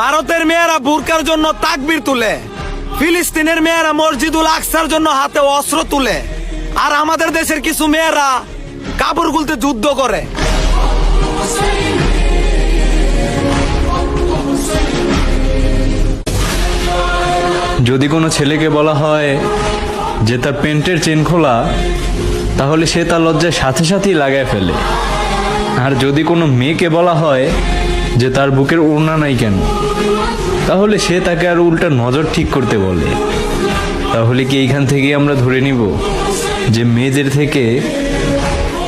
ভারতের মেয়েরা বুরকার জন্য তাকবীর তুলে, ফিলিস্তিনের মেয়েরা মসজিদুল আকসার জন্য হাতে অস্ত্র তুলে, আর আমাদের দেশের কিছু মেয়েরা কাপড় খুলতে যুদ্ধ করে। যদি কোনো ছেলেকে বলা হয় যে তার প্যান্টের চেন খোলা, তাহলে সে তার লজ্জায় সাথে সাথেই লাগায় ফেলে। আর যদি কোনো মেয়েকে বলা হয় যে তার বুকের ওড়না নাই কেন, তাহলে সে তাকে আর উল্টা নজর ঠিক করতে বলে। তাহলে কি এইখান থেকে আমরা ধরে নিব যে মেয়েদের থেকে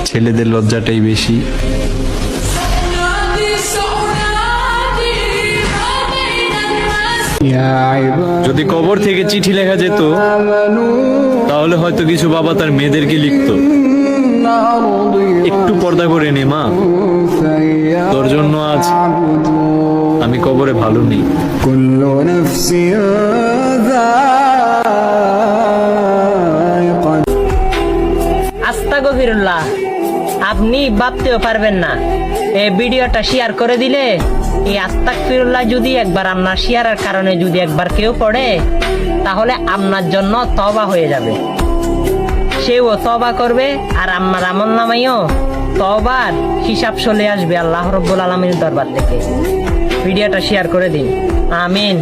ছেলেদের লজ্জাটাই বেশি? যদি কবর থেকে চিঠি লেখা যেত, তাহলে হয়তো কিছু বাবা তার মেয়েদেরকে লিখতো, একটু পর্দা করে নে মা, তোর জন্য আজ আমি কবরে ভালো নেই। আস্তাগফিরুল্লাহ, আপনি ভাবতেও পারবেন না এই ভিডিওটা শেয়ার করে দিলে এই আস্তাগফিরুল্লাহ যদি একবার আপনার শেয়ারের কারণে যদি একবার কেউ পড়ে, তাহলে আপনার জন্য তওবা হয়ে যাবে। সেও তওবা করবে আর আপনার আমলনামায়ও তওবার হিসাব চলে আসবে আল্লাহ রাব্বুল আলামিনের দরবার থেকে। ভিডিওটা শেয়ার করে দিন। আমিন।